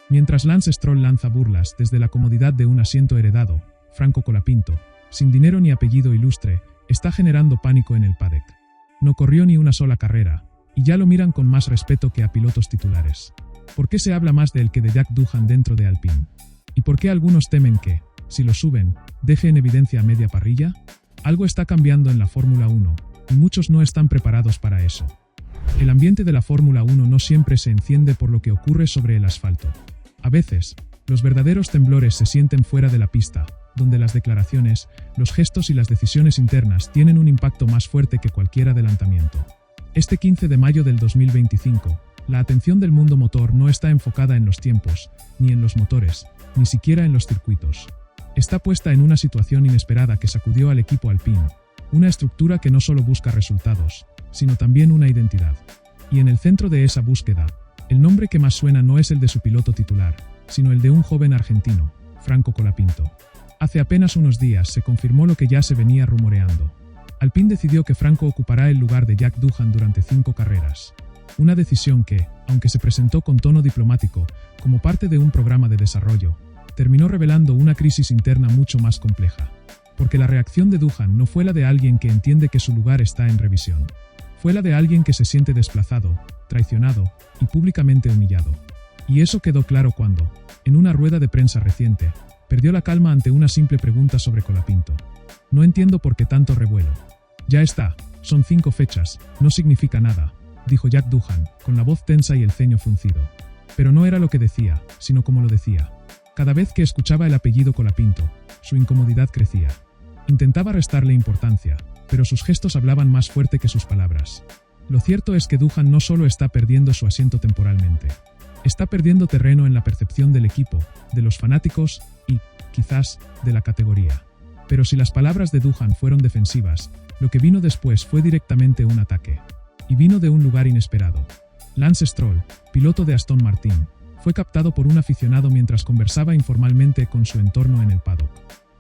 Mientras Lance Stroll lanza burlas desde la comodidad de un asiento heredado, Franco Colapinto, sin dinero ni apellido ilustre, está generando pánico en el paddock. No corrió ni una sola carrera, y ya lo miran con más respeto que a pilotos titulares. ¿Por qué se habla más de él que de Jack Doohan dentro de Alpine? ¿Y por qué algunos temen que, si lo suben, deje en evidencia a media parrilla? Algo está cambiando en la Fórmula 1, y muchos no están preparados para eso. El ambiente de la Fórmula 1 no siempre se enciende por lo que ocurre sobre el asfalto. A veces, los verdaderos temblores se sienten fuera de la pista, donde las declaraciones, los gestos y las decisiones internas tienen un impacto más fuerte que cualquier adelantamiento. Este 15 de mayo del 2025, la atención del mundo motor no está enfocada en los tiempos, ni en los motores, ni siquiera en los circuitos. Está puesta en una situación inesperada que sacudió al equipo Alpine, una estructura que no solo busca resultados, sino también una identidad. Y en el centro de esa búsqueda, el nombre que más suena no es el de su piloto titular, sino el de un joven argentino, Franco Colapinto. Hace apenas unos días se confirmó lo que ya se venía rumoreando. Alpine decidió que Franco ocupará el lugar de Jack Doohan durante 5 carreras. Una decisión que, aunque se presentó con tono diplomático, como parte de un programa de desarrollo, terminó revelando una crisis interna mucho más compleja. Porque la reacción de Doohan no fue la de alguien que entiende que su lugar está en revisión. Fue la de alguien que se siente desplazado, traicionado y públicamente humillado. Y eso quedó claro cuando, en una rueda de prensa reciente, perdió la calma ante una simple pregunta sobre Colapinto. No entiendo por qué tanto revuelo. Ya está, son 5 fechas, no significa nada, dijo Jack Doohan, con la voz tensa y el ceño fruncido. Pero no era lo que decía, sino cómo lo decía. Cada vez que escuchaba el apellido Colapinto, su incomodidad crecía. Intentaba restarle importancia, pero sus gestos hablaban más fuerte que sus palabras. Lo cierto es que Doohan no solo está perdiendo su asiento temporalmente. Está perdiendo terreno en la percepción del equipo, de los fanáticos y, quizás, de la categoría. Pero si las palabras de Doohan fueron defensivas, lo que vino después fue directamente un ataque. Y vino de un lugar inesperado. Lance Stroll, piloto de Aston Martin, fue captado por un aficionado mientras conversaba informalmente con su entorno en el paddock.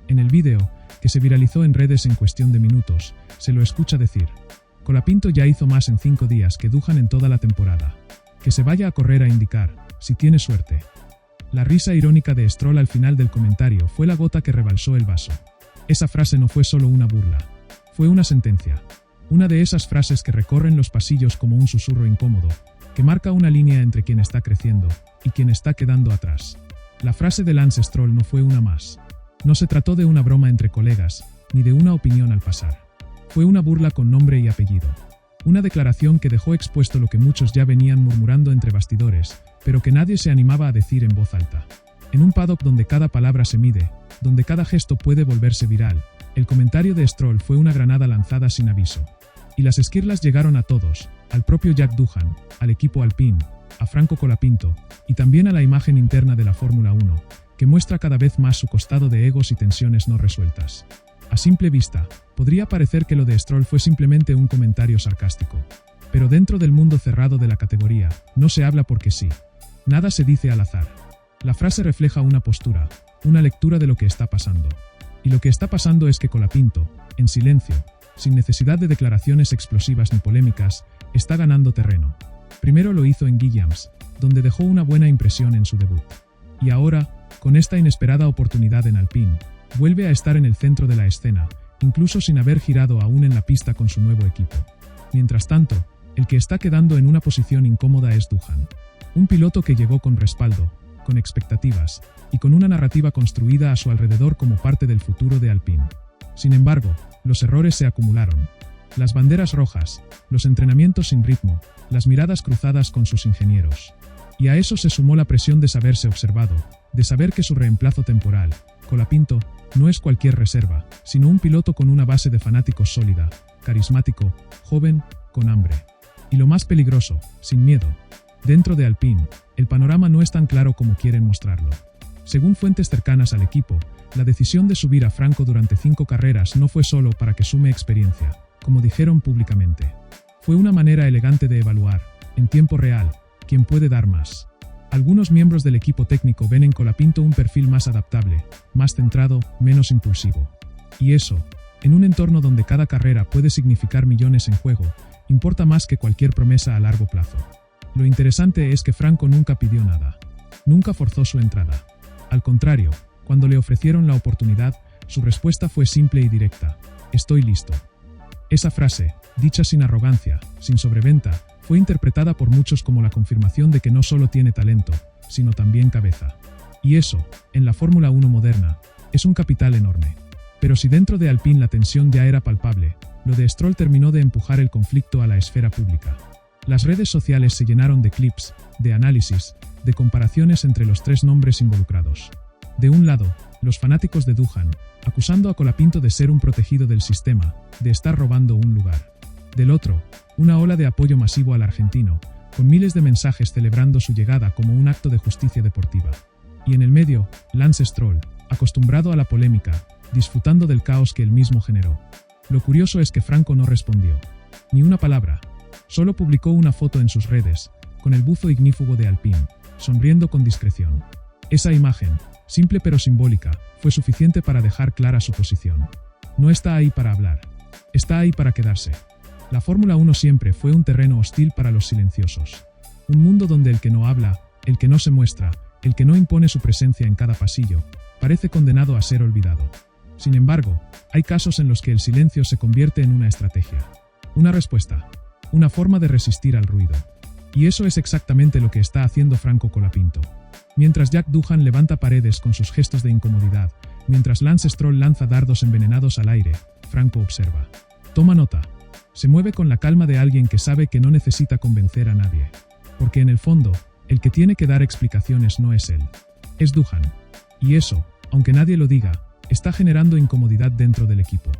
En el vídeo, que se viralizó en redes en cuestión de minutos, se lo escucha decir: Colapinto ya hizo más en 5 días que Doohan en toda la temporada. Que se vaya a correr a IndyCar, si tiene suerte. La risa irónica de Stroll al final del comentario fue la gota que rebalsó el vaso. Esa frase no fue solo una burla. Fue una sentencia. Una de esas frases que recorren los pasillos como un susurro incómodo, que marca una línea entre quien está creciendo y quien está quedando atrás. La frase de Lance Stroll no fue una más. No se trató de una broma entre colegas, ni de una opinión al pasar. Fue una burla con nombre y apellido. Una declaración que dejó expuesto lo que muchos ya venían murmurando entre bastidores, pero que nadie se animaba a decir en voz alta. En un paddock donde cada palabra se mide, donde cada gesto puede volverse viral, el comentario de Stroll fue una granada lanzada sin aviso. Y las esquirlas llegaron a todos, al propio Jack Doohan, al equipo Alpine, a Franco Colapinto, y también a la imagen interna de la Fórmula 1, que muestra cada vez más su costado de egos y tensiones no resueltas. A simple vista, podría parecer que lo de Stroll fue simplemente un comentario sarcástico. Pero dentro del mundo cerrado de la categoría, no se habla porque sí. Nada se dice al azar. La frase refleja una postura, una lectura de lo que está pasando. Y lo que está pasando es que Colapinto, en silencio, sin necesidad de declaraciones explosivas ni polémicas, está ganando terreno. Primero lo hizo en Williams, donde dejó una buena impresión en su debut. Y ahora, con esta inesperada oportunidad en Alpine, vuelve a estar en el centro de la escena, incluso sin haber girado aún en la pista con su nuevo equipo. Mientras tanto, el que está quedando en una posición incómoda es Doohan. Un piloto que llegó con respaldo, con expectativas, y con una narrativa construida a su alrededor como parte del futuro de Alpine. Sin embargo, los errores se acumularon. Las banderas rojas, los entrenamientos sin ritmo, las miradas cruzadas con sus ingenieros. Y a eso se sumó la presión de saberse observado, de saber que su reemplazo temporal, Colapinto, no es cualquier reserva, sino un piloto con una base de fanáticos sólida, carismático, joven, con hambre. Y lo más peligroso, sin miedo. Dentro de Alpine, el panorama no es tan claro como quieren mostrarlo. Según fuentes cercanas al equipo, la decisión de subir a Franco durante 5 carreras no fue solo para que sume experiencia, como dijeron públicamente. Fue una manera elegante de evaluar, en tiempo real, quién puede dar más. Algunos miembros del equipo técnico ven en Colapinto un perfil más adaptable, más centrado, menos impulsivo. Y eso, en un entorno donde cada carrera puede significar millones en juego, importa más que cualquier promesa a largo plazo. Lo interesante es que Franco nunca pidió nada. Nunca forzó su entrada. Al contrario, cuando le ofrecieron la oportunidad, su respuesta fue simple y directa: estoy listo. Esa frase, dicha sin arrogancia, sin sobreventa, fue interpretada por muchos como la confirmación de que no solo tiene talento, sino también cabeza. Y eso, en la Fórmula 1 moderna, es un capital enorme. Pero si dentro de Alpine la tensión ya era palpable, lo de Stroll terminó de empujar el conflicto a la esfera pública. Las redes sociales se llenaron de clips, de análisis, de comparaciones entre los tres nombres involucrados. De un lado, los fanáticos de Doohan, acusando a Colapinto de ser un protegido del sistema, de estar robando un lugar. Del otro, una ola de apoyo masivo al argentino, con miles de mensajes celebrando su llegada como un acto de justicia deportiva. Y en el medio, Lance Stroll, acostumbrado a la polémica, disfrutando del caos que él mismo generó. Lo curioso es que Franco no respondió. Ni una palabra. Solo publicó una foto en sus redes, con el buzo ignífugo de Alpine, sonriendo con discreción. Esa imagen, simple pero simbólica, fue suficiente para dejar clara su posición. No está ahí para hablar. Está ahí para quedarse. La Fórmula 1 siempre fue un terreno hostil para los silenciosos. Un mundo donde el que no habla, el que no se muestra, el que no impone su presencia en cada pasillo, parece condenado a ser olvidado. Sin embargo, hay casos en los que el silencio se convierte en una estrategia. Una respuesta. Una forma de resistir al ruido. Y eso es exactamente lo que está haciendo Franco Colapinto. Mientras Jack Doohan levanta paredes con sus gestos de incomodidad, mientras Lance Stroll lanza dardos envenenados al aire, Franco observa. Toma nota. Se mueve con la calma de alguien que sabe que no necesita convencer a nadie. Porque en el fondo, el que tiene que dar explicaciones no es él. Es Doohan. Y eso, aunque nadie lo diga, está generando incomodidad dentro del equipo.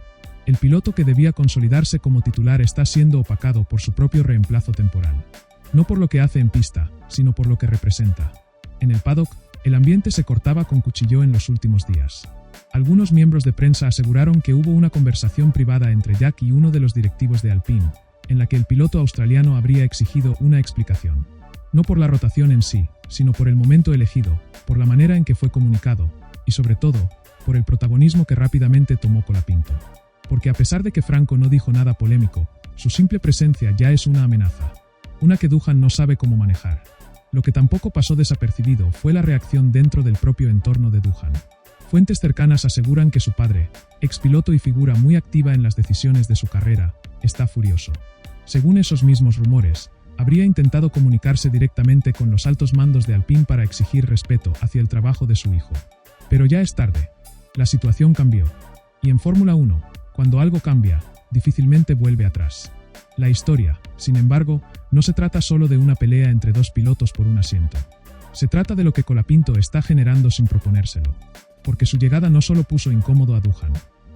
El piloto que debía consolidarse como titular está siendo opacado por su propio reemplazo temporal. No por lo que hace en pista, sino por lo que representa. En el paddock, el ambiente se cortaba con cuchillo en los últimos días. Algunos miembros de prensa aseguraron que hubo una conversación privada entre Jack y uno de los directivos de Alpine, en la que el piloto australiano habría exigido una explicación. No por la rotación en sí, sino por el momento elegido, por la manera en que fue comunicado, y sobre todo, por el protagonismo que rápidamente tomó Colapinto. Porque a pesar de que Franco no dijo nada polémico, su simple presencia ya es una amenaza. Una que Doohan no sabe cómo manejar. Lo que tampoco pasó desapercibido fue la reacción dentro del propio entorno de Doohan. Fuentes cercanas aseguran que su padre, expiloto y figura muy activa en las decisiones de su carrera, está furioso. Según esos mismos rumores, habría intentado comunicarse directamente con los altos mandos de Alpine para exigir respeto hacia el trabajo de su hijo. Pero ya es tarde. La situación cambió. Y en Fórmula 1, cuando algo cambia, difícilmente vuelve atrás. La historia, sin embargo, no se trata solo de una pelea entre dos pilotos por un asiento. Se trata de lo que Colapinto está generando sin proponérselo. Porque su llegada no solo puso incómodo a Doohan,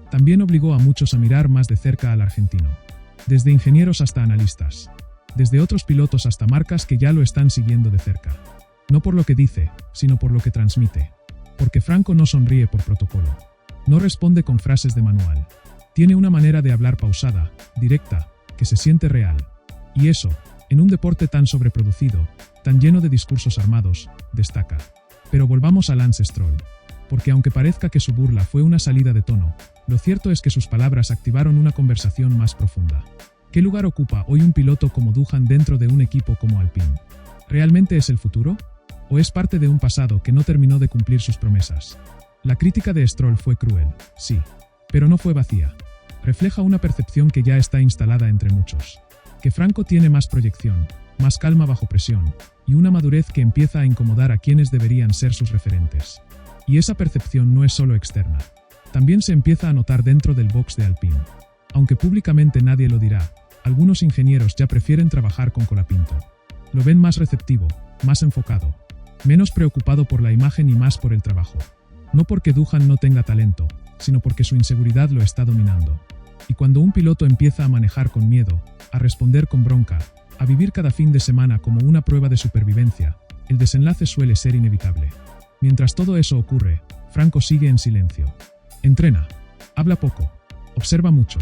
también obligó a muchos a mirar más de cerca al argentino. Desde ingenieros hasta analistas. Desde otros pilotos hasta marcas que ya lo están siguiendo de cerca. No por lo que dice, sino por lo que transmite. Porque Franco no sonríe por protocolo. No responde con frases de manual. Tiene una manera de hablar pausada, directa, que se siente real. Y eso, en un deporte tan sobreproducido, tan lleno de discursos armados, destaca. Pero volvamos a Lance Stroll. Porque aunque parezca que su burla fue una salida de tono, lo cierto es que sus palabras activaron una conversación más profunda. ¿Qué lugar ocupa hoy un piloto como Doohan dentro de un equipo como Alpine? ¿Realmente es el futuro? ¿O es parte de un pasado que no terminó de cumplir sus promesas? La crítica de Stroll fue cruel, sí, pero no fue vacía. Refleja una percepción que ya está instalada entre muchos. Que Franco tiene más proyección, más calma bajo presión, y una madurez que empieza a incomodar a quienes deberían ser sus referentes. Y esa percepción no es solo externa. También se empieza a notar dentro del box de Alpine. Aunque públicamente nadie lo dirá, algunos ingenieros ya prefieren trabajar con Colapinto. Lo ven más receptivo, más enfocado, menos preocupado por la imagen y más por el trabajo. No porque Doohan no tenga talento, sino porque su inseguridad lo está dominando. Y cuando un piloto empieza a manejar con miedo, a responder con bronca, a vivir cada fin de semana como una prueba de supervivencia, el desenlace suele ser inevitable. Mientras todo eso ocurre, Franco sigue en silencio. Entrena. Habla poco. Observa mucho.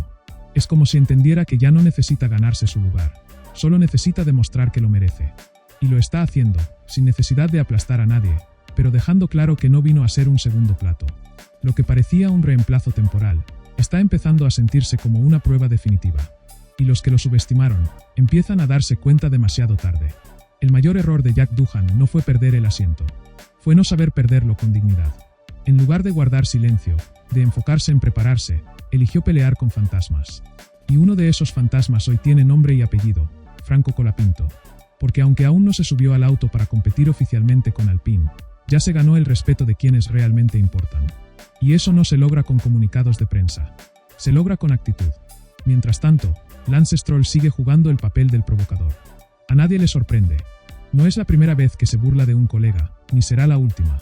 Es como si entendiera que ya no necesita ganarse su lugar. Solo necesita demostrar que lo merece. Y lo está haciendo, sin necesidad de aplastar a nadie, pero dejando claro que no vino a ser un segundo plato. Lo que parecía un reemplazo temporal, está empezando a sentirse como una prueba definitiva. Y los que lo subestimaron, empiezan a darse cuenta demasiado tarde. El mayor error de Jack Doohan no fue perder el asiento. fue no saber perderlo con dignidad. En lugar de guardar silencio, de enfocarse en prepararse, eligió pelear con fantasmas. Y uno de esos fantasmas hoy tiene nombre y apellido, Franco Colapinto. Porque aunque aún no se subió al auto para competir oficialmente con Alpine, ya se ganó el respeto de quienes realmente importan. Y eso no se logra con comunicados de prensa. Se logra con actitud. Mientras tanto, Lance Stroll sigue jugando el papel del provocador. A nadie le sorprende. No es la primera vez que se burla de un colega, ni será la última.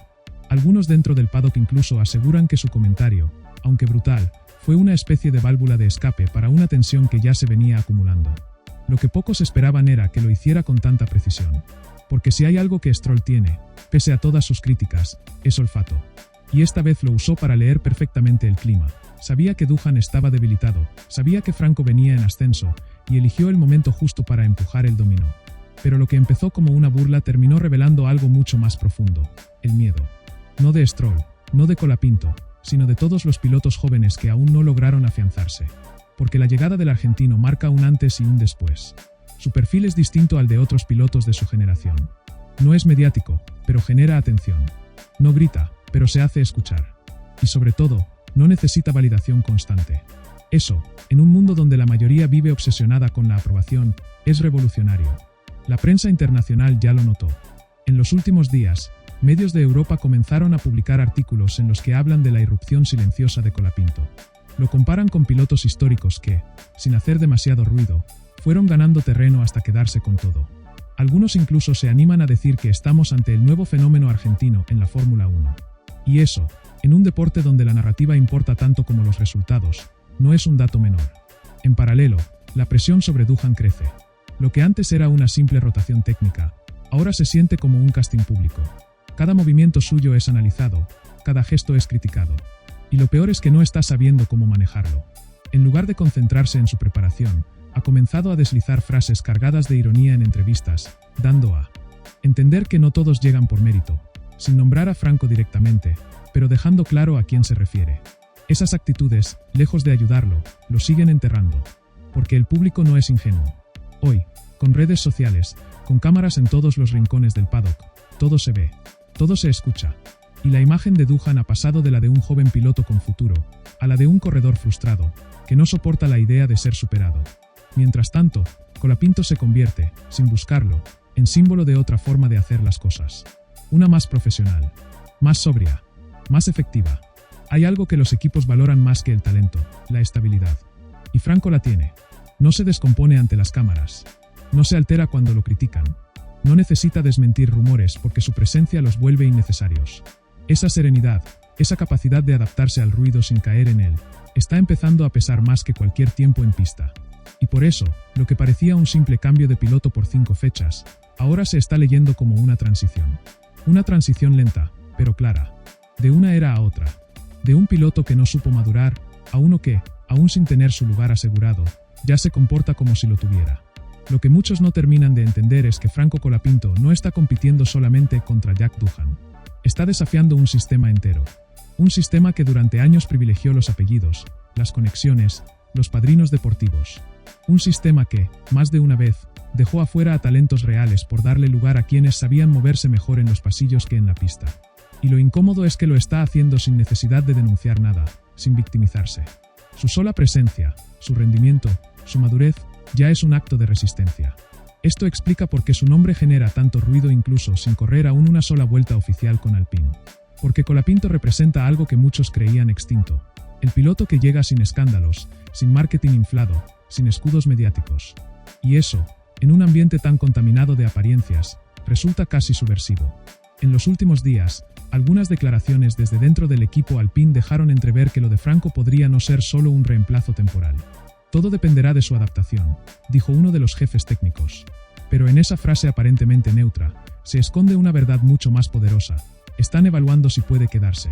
Algunos dentro del paddock incluso aseguran que su comentario, aunque brutal, fue una especie de válvula de escape para una tensión que ya se venía acumulando. Lo que pocos esperaban era que lo hiciera con tanta precisión. Porque si hay algo que Stroll tiene, pese a todas sus críticas, es olfato. Y esta vez lo usó para leer perfectamente el clima. Sabía que Doohan estaba debilitado, sabía que Franco venía en ascenso, y eligió el momento justo para empujar el dominó. Pero lo que empezó como una burla terminó revelando algo mucho más profundo: el miedo. No de Stroll, no de Colapinto, sino de todos los pilotos jóvenes que aún no lograron afianzarse. Porque la llegada del argentino marca un antes y un después. Su perfil es distinto al de otros pilotos de su generación. No es mediático, pero genera atención. No grita, pero se hace escuchar. Y sobre todo, no necesita validación constante. Eso, en un mundo donde la mayoría vive obsesionada con la aprobación, es revolucionario. La prensa internacional ya lo notó. En los últimos días, medios de Europa comenzaron a publicar artículos en los que hablan de la irrupción silenciosa de Colapinto. Lo comparan con pilotos históricos que, sin hacer demasiado ruido, fueron ganando terreno hasta quedarse con todo. Algunos incluso se animan a decir que estamos ante el nuevo fenómeno argentino en la Fórmula 1. Y eso, en un deporte donde la narrativa importa tanto como los resultados, no es un dato menor. En paralelo, la presión sobre Doohan crece. Lo que antes era una simple rotación técnica, ahora se siente como un casting público. Cada movimiento suyo es analizado, cada gesto es criticado. Y lo peor es que no está sabiendo cómo manejarlo. En lugar de concentrarse en su preparación, ha comenzado a deslizar frases cargadas de ironía en entrevistas, dando a entender que no todos llegan por mérito, sin nombrar a Franco directamente, pero dejando claro a quién se refiere. Esas actitudes, lejos de ayudarlo, lo siguen enterrando. Porque el público no es ingenuo. Hoy, con redes sociales, con cámaras en todos los rincones del paddock, todo se ve, todo se escucha. Y la imagen de Doohan ha pasado de la de un joven piloto con futuro, a la de un corredor frustrado, que no soporta la idea de ser superado. Mientras tanto, Colapinto se convierte, sin buscarlo, en símbolo de otra forma de hacer las cosas. Una más profesional, más sobria, más efectiva. Hay algo que los equipos valoran más que el talento: la estabilidad. Y Franco la tiene. No se descompone ante las cámaras. No se altera cuando lo critican. No necesita desmentir rumores porque su presencia los vuelve innecesarios. Esa serenidad, esa capacidad de adaptarse al ruido sin caer en él, está empezando a pesar más que cualquier tiempo en pista. Y por eso, lo que parecía un simple cambio de piloto por 5 fechas, ahora se está leyendo como una transición. Una transición lenta, pero clara. De una era a otra. De un piloto que no supo madurar, a uno que, aún sin tener su lugar asegurado, ya se comporta como si lo tuviera. Lo que muchos no terminan de entender es que Franco Colapinto no está compitiendo solamente contra Jack Doohan. Está desafiando un sistema entero. Un sistema que durante años privilegió los apellidos, las conexiones, los padrinos deportivos. Un sistema que, más de una vez, dejó afuera a talentos reales por darle lugar a quienes sabían moverse mejor en los pasillos que en la pista. Y lo incómodo es que lo está haciendo sin necesidad de denunciar nada, sin victimizarse. Su sola presencia, su rendimiento, su madurez, ya es un acto de resistencia. Esto explica por qué su nombre genera tanto ruido incluso sin correr aún una sola vuelta oficial con Alpine. Porque Colapinto representa algo que muchos creían extinto. El piloto que llega sin escándalos, sin marketing inflado, sin escudos mediáticos. Y eso, en un ambiente tan contaminado de apariencias, resulta casi subversivo. En los últimos días, algunas declaraciones desde dentro del equipo Alpine dejaron entrever que lo de Franco podría no ser solo un reemplazo temporal. Todo dependerá de su adaptación, dijo uno de los jefes técnicos. Pero en esa frase aparentemente neutra, se esconde una verdad mucho más poderosa. Están evaluando si puede quedarse.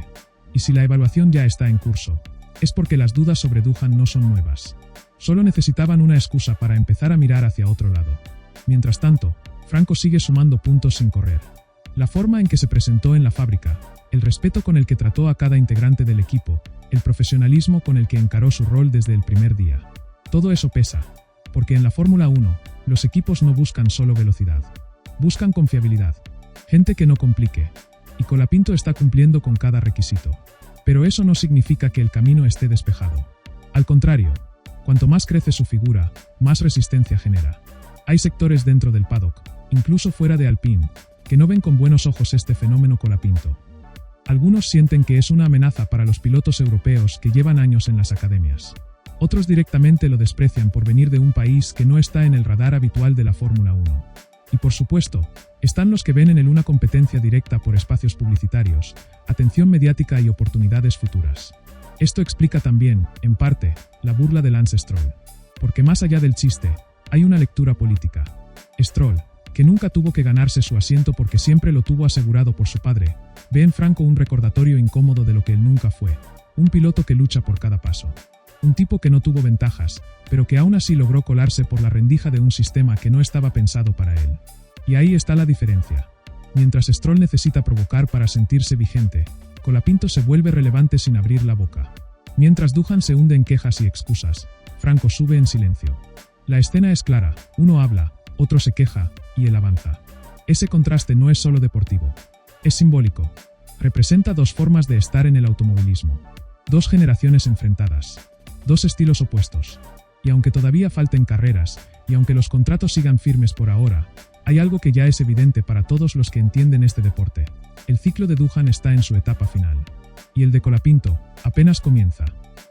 Y si la evaluación ya está en curso, es porque las dudas sobre Doohan no son nuevas. Solo necesitaban una excusa para empezar a mirar hacia otro lado. Mientras tanto, Franco sigue sumando puntos sin correr. La forma en que se presentó en la fábrica, el respeto con el que trató a cada integrante del equipo, el profesionalismo con el que encaró su rol desde el primer día. Todo eso pesa, porque en la Fórmula 1, los equipos no buscan solo velocidad. Buscan confiabilidad. Gente que no complique. y Colapinto está cumpliendo con cada requisito. Pero eso no significa que el camino esté despejado. Al contrario, cuanto más crece su figura, más resistencia genera. Hay sectores dentro del paddock, incluso fuera de Alpine, que no ven con buenos ojos este fenómeno Colapinto. Algunos sienten que es una amenaza para los pilotos europeos que llevan años en las academias. Otros directamente lo desprecian por venir de un país que no está en el radar habitual de la Fórmula 1. Y por supuesto, están los que ven en él una competencia directa por espacios publicitarios, atención mediática y oportunidades futuras. Esto explica también, en parte, la burla de Lance Stroll. Porque más allá del chiste, hay una lectura política. Stroll, que nunca tuvo que ganarse su asiento porque siempre lo tuvo asegurado por su padre, ve en Franco un recordatorio incómodo de lo que él nunca fue, un piloto que lucha por cada paso. Un tipo que no tuvo ventajas, pero que aún así logró colarse por la rendija de un sistema que no estaba pensado para él. Y ahí está la diferencia. Mientras Stroll necesita provocar para sentirse vigente, Colapinto se vuelve relevante sin abrir la boca. Mientras Doohan se hunde en quejas y excusas, Franco sube en silencio. La escena es clara, uno habla, otro se queja, y él avanza. Ese contraste no es solo deportivo. Es simbólico. Representa dos formas de estar en el automovilismo. Dos generaciones enfrentadas. Dos estilos opuestos. Y aunque todavía falten carreras, y aunque los contratos sigan firmes por ahora, hay algo que ya es evidente para todos los que entienden este deporte. El ciclo de Doohan está en su etapa final. Y el de Colapinto apenas comienza.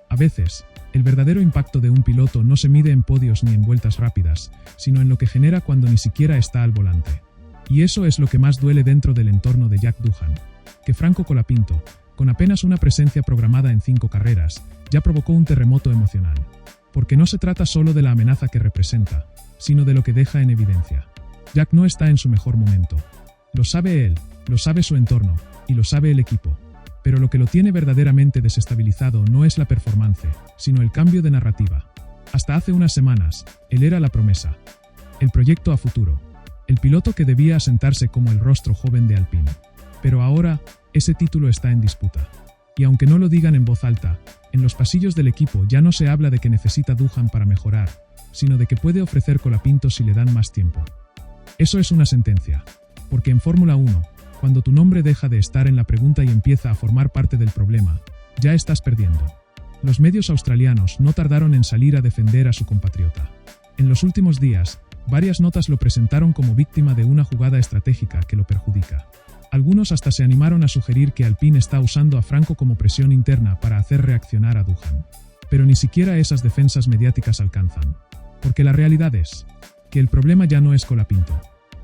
A veces, el verdadero impacto de un piloto no se mide en podios ni en vueltas rápidas, sino en lo que genera cuando ni siquiera está al volante. Y eso es lo que más duele dentro del entorno de Jack Doohan. Que Franco Colapinto, con apenas una presencia programada en 5 carreras, ya provocó un terremoto emocional. Porque no se trata solo de la amenaza que representa, sino de lo que deja en evidencia. Jack no está en su mejor momento. Lo sabe él, lo sabe su entorno, y lo sabe el equipo. Pero lo que lo tiene verdaderamente desestabilizado no es la performance, sino el cambio de narrativa. Hasta hace unas semanas, él era la promesa. El proyecto a futuro. El piloto que debía asentarse como el rostro joven de Alpine. Pero ahora, ese título está en disputa. Y aunque no lo digan en voz alta, en los pasillos del equipo ya no se habla de que necesita Doohan para mejorar, sino de que puede ofrecer Colapinto si le dan más tiempo. Eso es una sentencia. Porque en Fórmula 1, cuando tu nombre deja de estar en la pregunta y empieza a formar parte del problema, ya estás perdiendo. Los medios australianos no tardaron en salir a defender a su compatriota. En los últimos días, varias notas lo presentaron como víctima de una jugada estratégica que lo perjudica. Algunos hasta se animaron a sugerir que Alpine está usando a Franco como presión interna para hacer reaccionar a Doohan. Pero ni siquiera esas defensas mediáticas alcanzan. Porque la realidad es que el problema ya no es Colapinto.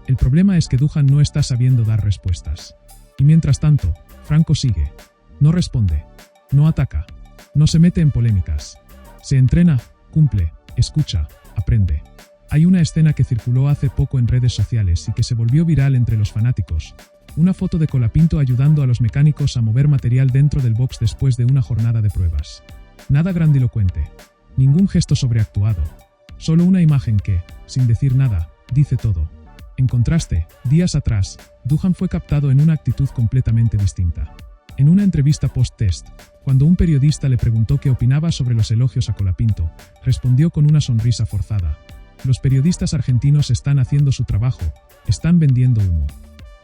El problema es que Doohan no está sabiendo dar respuestas. Y mientras tanto, Franco sigue. No responde. No ataca. No se mete en polémicas. Se entrena, cumple, escucha, aprende. Hay una escena que circuló hace poco en redes sociales y que se volvió viral entre los fanáticos. Una foto de Colapinto ayudando a los mecánicos a mover material dentro del box después de una jornada de pruebas. Nada grandilocuente. Ningún gesto sobreactuado. Solo una imagen que, sin decir nada, dice todo. En contraste, días atrás, Doohan fue captado en una actitud completamente distinta. En una entrevista post-test, cuando un periodista le preguntó qué opinaba sobre los elogios a Colapinto, respondió con una sonrisa forzada. Los periodistas argentinos están haciendo su trabajo, están vendiendo humo.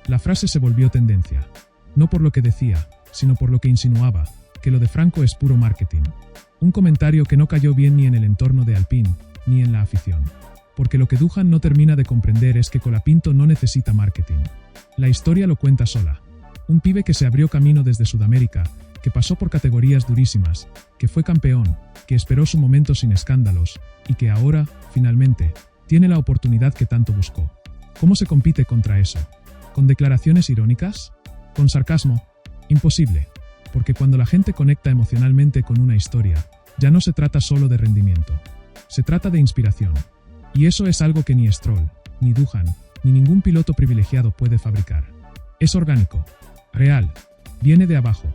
La frase se volvió tendencia. No por lo que decía, sino por lo que insinuaba, que lo de Franco es puro marketing. Un comentario que no cayó bien ni en el entorno de Alpine, ni en la afición. Porque lo que Doohan no termina de comprender es que Colapinto no necesita marketing. La historia lo cuenta sola. Un pibe que se abrió camino desde Sudamérica, que pasó por categorías durísimas, que fue campeón, que esperó su momento sin escándalos, y que ahora, finalmente, tiene la oportunidad que tanto buscó. ¿Cómo se compite contra eso? ¿Con declaraciones irónicas? ¿Con sarcasmo? Imposible. Porque cuando la gente conecta emocionalmente con una historia, ya no se trata solo de rendimiento. Se trata de inspiración. Y eso es algo que ni Stroll, ni Doohan, ni ningún piloto privilegiado puede fabricar. Es orgánico, real, viene de abajo.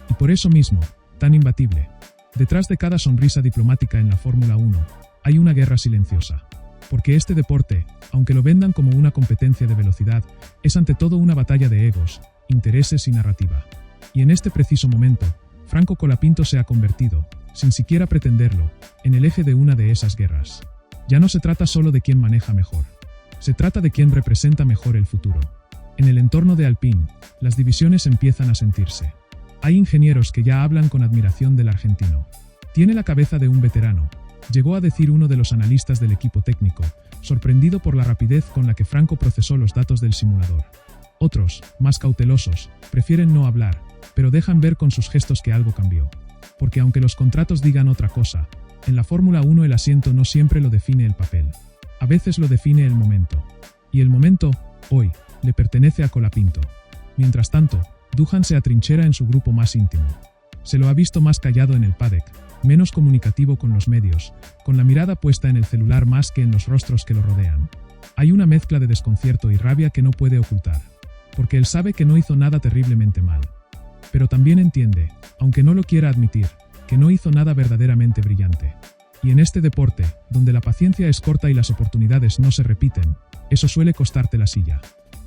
Y por eso mismo, tan imbatible. Detrás de cada sonrisa diplomática en la Fórmula 1, hay una guerra silenciosa. Porque este deporte, aunque lo vendan como una competencia de velocidad, es ante todo una batalla de egos, intereses y narrativa. Y en este preciso momento, Franco Colapinto se ha convertido, sin siquiera pretenderlo, en el eje de una de esas guerras. Ya no se trata solo de quién maneja mejor. Se trata de quién representa mejor el futuro. En el entorno de Alpine, las divisiones empiezan a sentirse. Hay ingenieros que ya hablan con admiración del argentino. Tiene la cabeza de un veterano, llegó a decir uno de los analistas del equipo técnico, sorprendido por la rapidez con la que Franco procesó los datos del simulador. Otros, más cautelosos, prefieren no hablar, pero dejan ver con sus gestos que algo cambió. Porque aunque los contratos digan otra cosa, en la Fórmula 1 el asiento no siempre lo define el papel. A veces lo define el momento. Y el momento, hoy, le pertenece a Colapinto. Mientras tanto, Doohan se atrinchera en su grupo más íntimo. Se lo ha visto más callado en el paddock, menos comunicativo con los medios, con la mirada puesta en el celular más que en los rostros que lo rodean. Hay una mezcla de desconcierto y rabia que no puede ocultar, porque él sabe que no hizo nada terriblemente mal. Pero también entiende, aunque no lo quiera admitir, que no hizo nada verdaderamente brillante. Y en este deporte, donde la paciencia es corta y las oportunidades no se repiten, eso suele costarte la silla.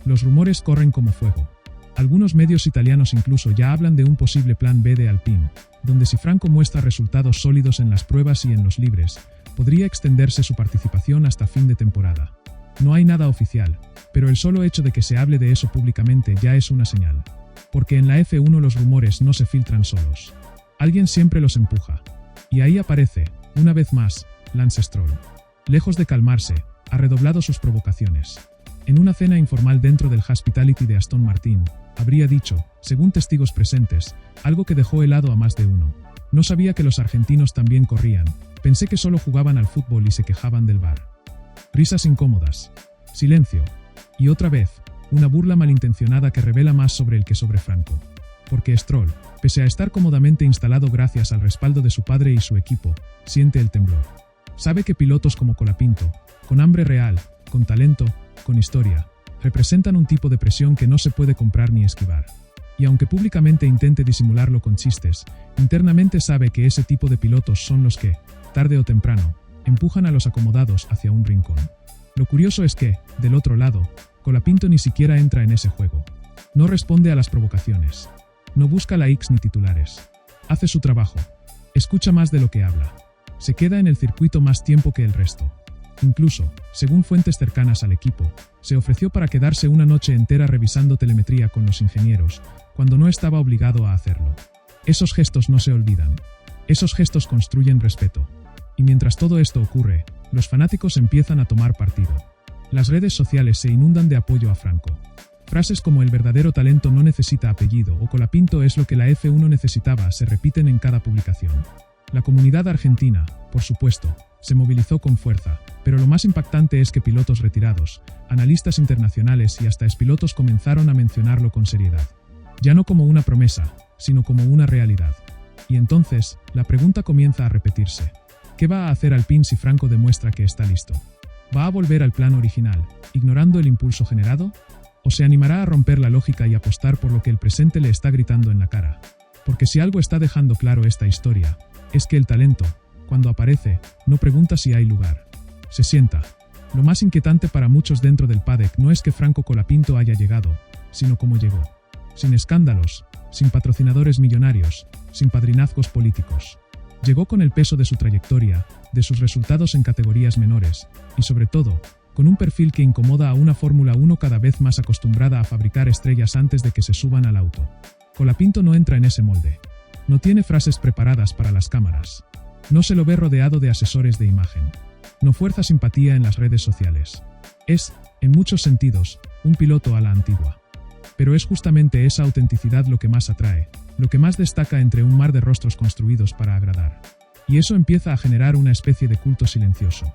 Los rumores corren como fuego. Algunos medios italianos incluso ya hablan de un posible plan B de Alpine, donde si Franco muestra resultados sólidos en las pruebas y en los libres, podría extenderse su participación hasta fin de temporada. No hay nada oficial, pero el solo hecho de que se hable de eso públicamente ya es una señal. Porque en la F1 los rumores no se filtran solos. Alguien siempre los empuja. Y ahí aparece, una vez más, Lance Stroll. Lejos de calmarse, ha redoblado sus provocaciones. En una cena informal dentro del Hospitality de Aston Martin, habría dicho, según testigos presentes, algo que dejó helado a más de uno. No sabía que los argentinos también corrían, pensé que solo jugaban al fútbol y se quejaban del VAR. Risas incómodas. Silencio. Y otra vez, una burla malintencionada que revela más sobre él que sobre Franco. Porque Stroll, pese a estar cómodamente instalado gracias al respaldo de su padre y su equipo, siente el temblor. Sabe que pilotos como Colapinto, con hambre real, con talento, con historia, representan un tipo de presión que no se puede comprar ni esquivar. Y aunque públicamente intente disimularlo con chistes, internamente sabe que ese tipo de pilotos son los que, tarde o temprano, empujan a los acomodados hacia un rincón. Lo curioso es que, del otro lado, Colapinto ni siquiera entra en ese juego. No responde a las provocaciones. No busca la X ni titulares. Hace su trabajo. Escucha más de lo que habla. Se queda en el circuito más tiempo que el resto. Incluso, según fuentes cercanas al equipo, se ofreció para quedarse una noche entera revisando telemetría con los ingenieros, cuando no estaba obligado a hacerlo. Esos gestos no se olvidan. Esos gestos construyen respeto. Y mientras todo esto ocurre, los fanáticos empiezan a tomar partido. Las redes sociales se inundan de apoyo a Franco. Frases como el verdadero talento no necesita apellido o Colapinto es lo que la F1 necesitaba se repiten en cada publicación. La comunidad argentina, por supuesto, se movilizó con fuerza, pero lo más impactante es que pilotos retirados, analistas internacionales y hasta expilotos comenzaron a mencionarlo con seriedad. Ya no como una promesa, sino como una realidad. Y entonces, la pregunta comienza a repetirse. ¿Qué va a hacer Alpine si Franco demuestra que está listo? ¿Va a volver al plan original, ignorando el impulso generado? ¿O se animará a romper la lógica y apostar por lo que el presente le está gritando en la cara? Porque si algo está dejando claro esta historia, es que el talento, cuando aparece, no pregunta si hay lugar. Se sienta. Lo más inquietante para muchos dentro del paddock no es que Franco Colapinto haya llegado, sino cómo llegó. Sin escándalos, sin patrocinadores millonarios, sin padrinazgos políticos. Llegó con el peso de su trayectoria, de sus resultados en categorías menores, y sobre todo, con un perfil que incomoda a una Fórmula 1 cada vez más acostumbrada a fabricar estrellas antes de que se suban al auto. Colapinto no entra en ese molde. No tiene frases preparadas para las cámaras. No se lo ve rodeado de asesores de imagen. No fuerza simpatía en las redes sociales. Es, en muchos sentidos, un piloto a la antigua. Pero es justamente esa autenticidad lo que más atrae, lo que más destaca entre un mar de rostros construidos para agradar. Y eso empieza a generar una especie de culto silencioso.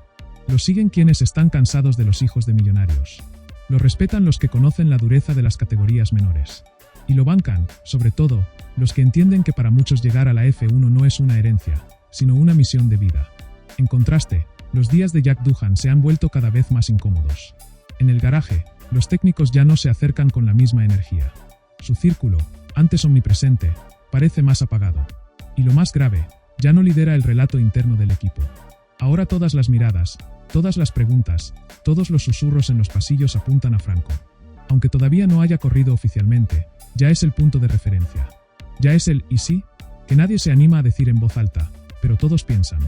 Lo siguen quienes están cansados de los hijos de millonarios. Lo respetan los que conocen la dureza de las categorías menores. Y lo bancan, sobre todo, los que entienden que para muchos llegar a la F1 no es una herencia, sino una misión de vida. En contraste, los días de Jack Doohan se han vuelto cada vez más incómodos. En el garaje, los técnicos ya no se acercan con la misma energía. Su círculo, antes omnipresente, parece más apagado. Y lo más grave, ya no lidera el relato interno del equipo. Ahora todas las miradas, todas las preguntas, todos los susurros en los pasillos apuntan a Franco. Aunque todavía no haya corrido oficialmente, ya es el punto de referencia. Ya es el «¿y sí?», que nadie se anima a decir en voz alta, pero todos piensan.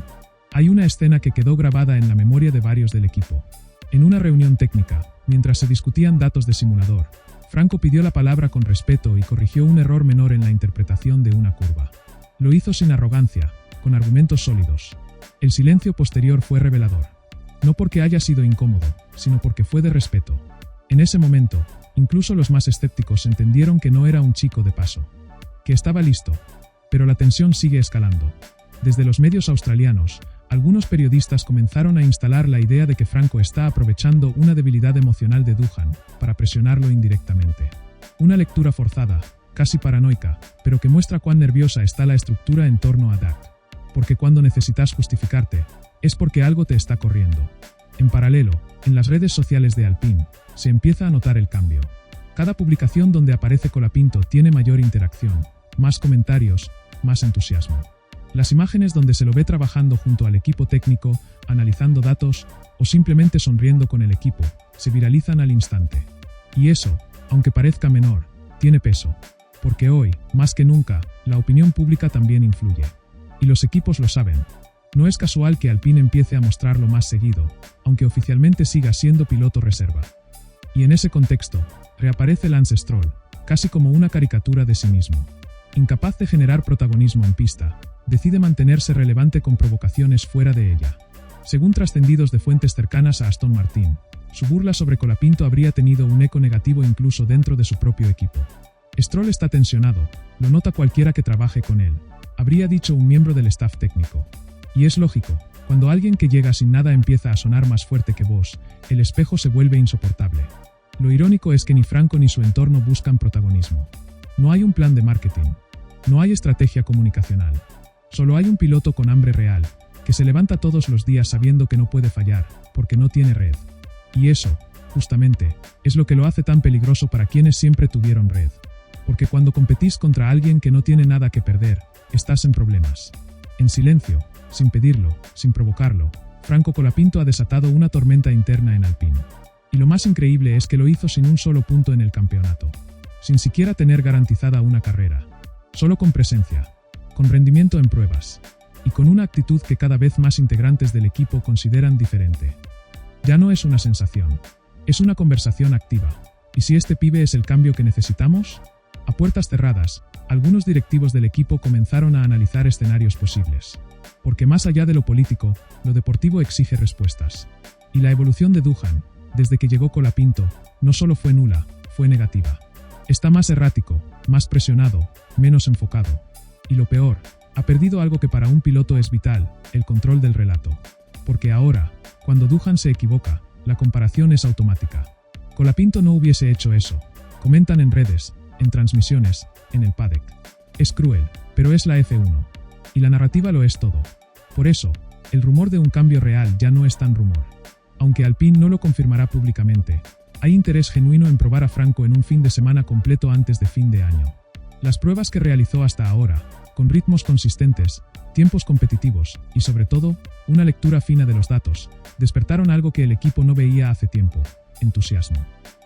Hay una escena que quedó grabada en la memoria de varios del equipo. En una reunión técnica, mientras se discutían datos de simulador, Franco pidió la palabra con respeto y corrigió un error menor en la interpretación de una curva. Lo hizo sin arrogancia, con argumentos sólidos. El silencio posterior fue revelador. No porque haya sido incómodo, sino porque fue de respeto. En ese momento, incluso los más escépticos entendieron que no era un chico de paso. Que estaba listo. Pero la tensión sigue escalando. Desde los medios australianos, algunos periodistas comenzaron a instalar la idea de que Franco está aprovechando una debilidad emocional de Doohan para presionarlo indirectamente. Una lectura forzada, casi paranoica, pero que muestra cuán nerviosa está la estructura en torno a Dak. Porque cuando necesitas justificarte, es porque algo te está corriendo. En paralelo, en las redes sociales de Alpine, se empieza a notar el cambio. Cada publicación donde aparece Colapinto tiene mayor interacción, más comentarios, más entusiasmo. Las imágenes donde se lo ve trabajando junto al equipo técnico, analizando datos, o simplemente sonriendo con el equipo, se viralizan al instante. Y eso, aunque parezca menor, tiene peso. Porque hoy, más que nunca, la opinión pública también influye. Y los equipos lo saben. No es casual que Alpine empiece a mostrarlo más seguido, aunque oficialmente siga siendo piloto reserva. Y en ese contexto, reaparece Lance Stroll, casi como una caricatura de sí mismo. Incapaz de generar protagonismo en pista, decide mantenerse relevante con provocaciones fuera de ella. Según trascendidos de fuentes cercanas a Aston Martin, su burla sobre Colapinto habría tenido un eco negativo incluso dentro de su propio equipo. Stroll está tensionado, lo nota cualquiera que trabaje con él, habría dicho un miembro del staff técnico. Y es lógico, cuando alguien que llega sin nada empieza a sonar más fuerte que vos, el espejo se vuelve insoportable. Lo irónico es que ni Franco ni su entorno buscan protagonismo. No hay un plan de marketing. No hay estrategia comunicacional. Solo hay un piloto con hambre real, que se levanta todos los días sabiendo que no puede fallar, porque no tiene red. Y eso, justamente, es lo que lo hace tan peligroso para quienes siempre tuvieron red. Porque cuando competís contra alguien que no tiene nada que perder, estás en problemas. En silencio, sin pedirlo, sin provocarlo, Franco Colapinto ha desatado una tormenta interna en Alpine. Y lo más increíble es que lo hizo sin un solo punto en el campeonato. Sin siquiera tener garantizada una carrera. Solo con presencia. Con rendimiento en pruebas. Y con una actitud que cada vez más integrantes del equipo consideran diferente. Ya no es una sensación. Es una conversación activa. ¿Y si este pibe es el cambio que necesitamos? A puertas cerradas, algunos directivos del equipo comenzaron a analizar escenarios posibles. Porque más allá de lo político, lo deportivo exige respuestas. Y la evolución de Doohan, desde que llegó Colapinto, no solo fue nula, fue negativa. Está más errático, más presionado, menos enfocado. Y lo peor, ha perdido algo que para un piloto es vital, el control del relato. Porque ahora, cuando Doohan se equivoca, la comparación es automática. Colapinto no hubiese hecho eso. Comentan en redes, en transmisiones, en el paddock. Es cruel, pero es la F1. Y la narrativa lo es todo. Por eso, el rumor de un cambio real ya no es tan rumor. Aunque Alpine no lo confirmará públicamente, hay interés genuino en probar a Franco en un fin de semana completo antes de fin de año. Las pruebas que realizó hasta ahora, con ritmos consistentes, tiempos competitivos y sobre todo, una lectura fina de los datos, despertaron algo que el equipo no veía hace tiempo: entusiasmo.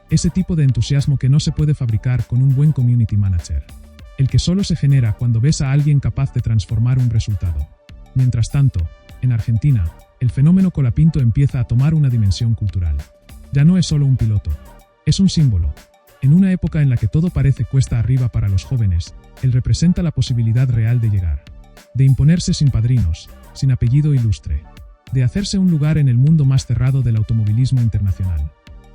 Ese tipo de entusiasmo que no se puede fabricar con un buen community manager. El que solo se genera cuando ves a alguien capaz de transformar un resultado. Mientras tanto, en Argentina, el fenómeno Colapinto empieza a tomar una dimensión cultural. Ya no es solo un piloto. Es un símbolo. En una época en la que todo parece cuesta arriba para los jóvenes, él representa la posibilidad real de llegar. De imponerse sin padrinos, sin apellido ilustre. De hacerse un lugar en el mundo más cerrado del automovilismo internacional.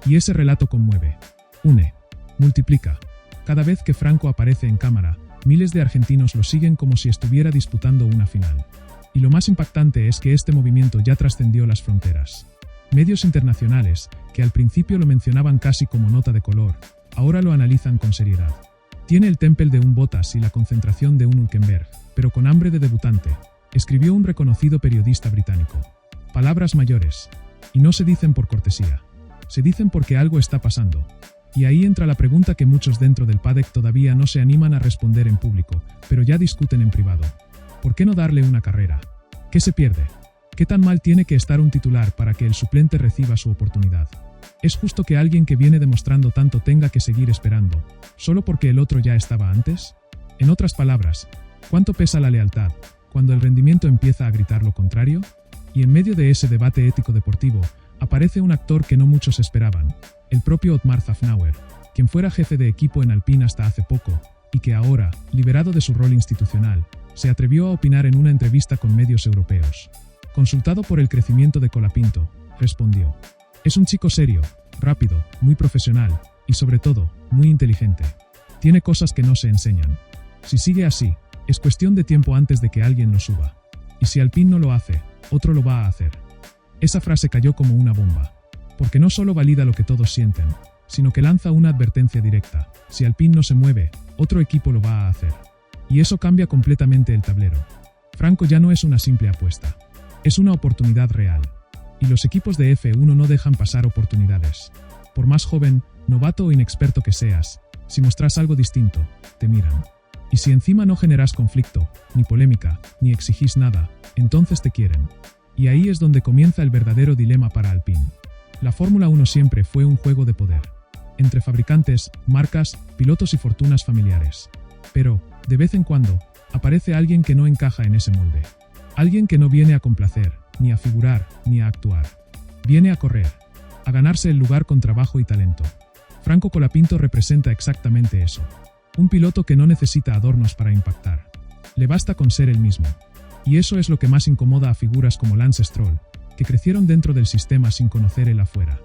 Y ese relato conmueve. Une. Multiplica. Cada vez que Franco aparece en cámara, miles de argentinos lo siguen como si estuviera disputando una final. Y lo más impactante es que este movimiento ya trascendió las fronteras. Medios internacionales, que al principio lo mencionaban casi como nota de color, ahora lo analizan con seriedad. Tiene el temple de un Bottas y la concentración de un Hülkenberg, pero con hambre de debutante, escribió un reconocido periodista británico. Palabras mayores. Y no se dicen por cortesía. Se dicen porque algo está pasando. Y ahí entra la pregunta que muchos dentro del paddock todavía no se animan a responder en público, pero ya discuten en privado. ¿Por qué no darle una carrera? ¿Qué se pierde? ¿Qué tan mal tiene que estar un titular para que el suplente reciba su oportunidad? ¿Es justo que alguien que viene demostrando tanto tenga que seguir esperando, solo porque el otro ya estaba antes? En otras palabras, ¿cuánto pesa la lealtad, cuando el rendimiento empieza a gritar lo contrario? Y en medio de ese debate ético deportivo, aparece un actor que no muchos esperaban, el propio Otmar Szafnauer, quien fuera jefe de equipo en Alpine hasta hace poco, y que ahora, liberado de su rol institucional, se atrevió a opinar en una entrevista con medios europeos. Consultado por el crecimiento de Colapinto, respondió: "Es un chico serio, rápido, muy profesional, y sobre todo, muy inteligente. Tiene cosas que no se enseñan. Si sigue así, es cuestión de tiempo antes de que alguien lo suba. Y si Alpine no lo hace, otro lo va a hacer". Esa frase cayó como una bomba, porque no solo valida lo que todos sienten, sino que lanza una advertencia directa: si Alpine no se mueve, otro equipo lo va a hacer. Y eso cambia completamente el tablero. Franco ya no es una simple apuesta. Es una oportunidad real. Y los equipos de F1 no dejan pasar oportunidades. Por más joven, novato o inexperto que seas, si mostras algo distinto, te miran. Y si encima no generas conflicto, ni polémica, ni exigís nada, entonces te quieren. Y ahí es donde comienza el verdadero dilema para Alpine. La Fórmula 1 siempre fue un juego de poder. Entre fabricantes, marcas, pilotos y fortunas familiares. Pero, de vez en cuando, aparece alguien que no encaja en ese molde. Alguien que no viene a complacer, ni a figurar, ni a actuar. Viene a correr. A ganarse el lugar con trabajo y talento. Franco Colapinto representa exactamente eso. Un piloto que no necesita adornos para impactar. Le basta con ser el mismo. Y eso es lo que más incomoda a figuras como Lance Stroll, que crecieron dentro del sistema sin conocer el afuera.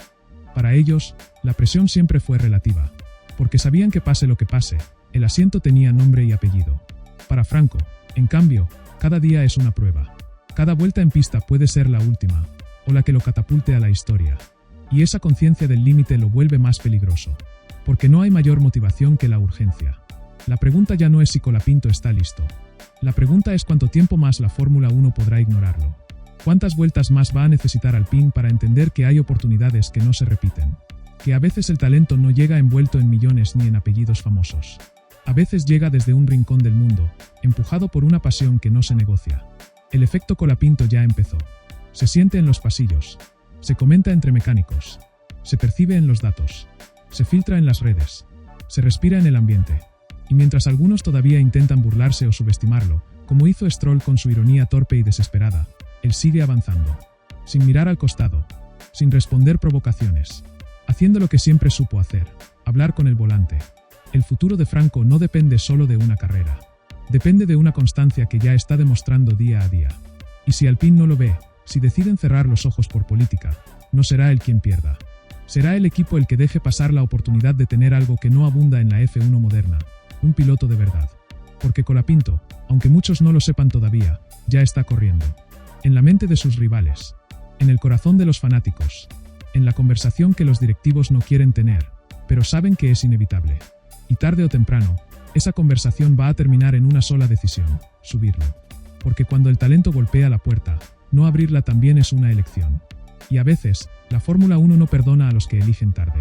Para ellos, la presión siempre fue relativa, porque sabían que pase lo que pase, el asiento tenía nombre y apellido. Para Franco, en cambio, cada día es una prueba. Cada vuelta en pista puede ser la última, o la que lo catapulte a la historia. Y esa conciencia del límite lo vuelve más peligroso, porque no hay mayor motivación que la urgencia. La pregunta ya no es si Colapinto está listo. La pregunta es cuánto tiempo más la Fórmula 1 podrá ignorarlo. ¿Cuántas vueltas más va a necesitar Alpine para entender que hay oportunidades que no se repiten? Que a veces el talento no llega envuelto en millones ni en apellidos famosos. A veces llega desde un rincón del mundo, empujado por una pasión que no se negocia. El efecto Colapinto ya empezó. Se siente en los pasillos. Se comenta entre mecánicos. Se percibe en los datos. Se filtra en las redes. Se respira en el ambiente. Y mientras algunos todavía intentan burlarse o subestimarlo, como hizo Stroll con su ironía torpe y desesperada, él sigue avanzando. Sin mirar al costado. Sin responder provocaciones. Haciendo lo que siempre supo hacer: hablar con el volante. El futuro de Franco no depende solo de una carrera. Depende de una constancia que ya está demostrando día a día. Y si Alpine no lo ve, si deciden cerrar los ojos por política, no será él quien pierda. Será el equipo el que deje pasar la oportunidad de tener algo que no abunda en la F1 moderna: un piloto de verdad. Porque Colapinto, aunque muchos no lo sepan todavía, ya está corriendo. En la mente de sus rivales. En el corazón de los fanáticos. En la conversación que los directivos no quieren tener, pero saben que es inevitable. Y tarde o temprano, esa conversación va a terminar en una sola decisión: subirlo. Porque cuando el talento golpea la puerta, no abrirla también es una elección. Y a veces, la Fórmula 1 no perdona a los que eligen tarde.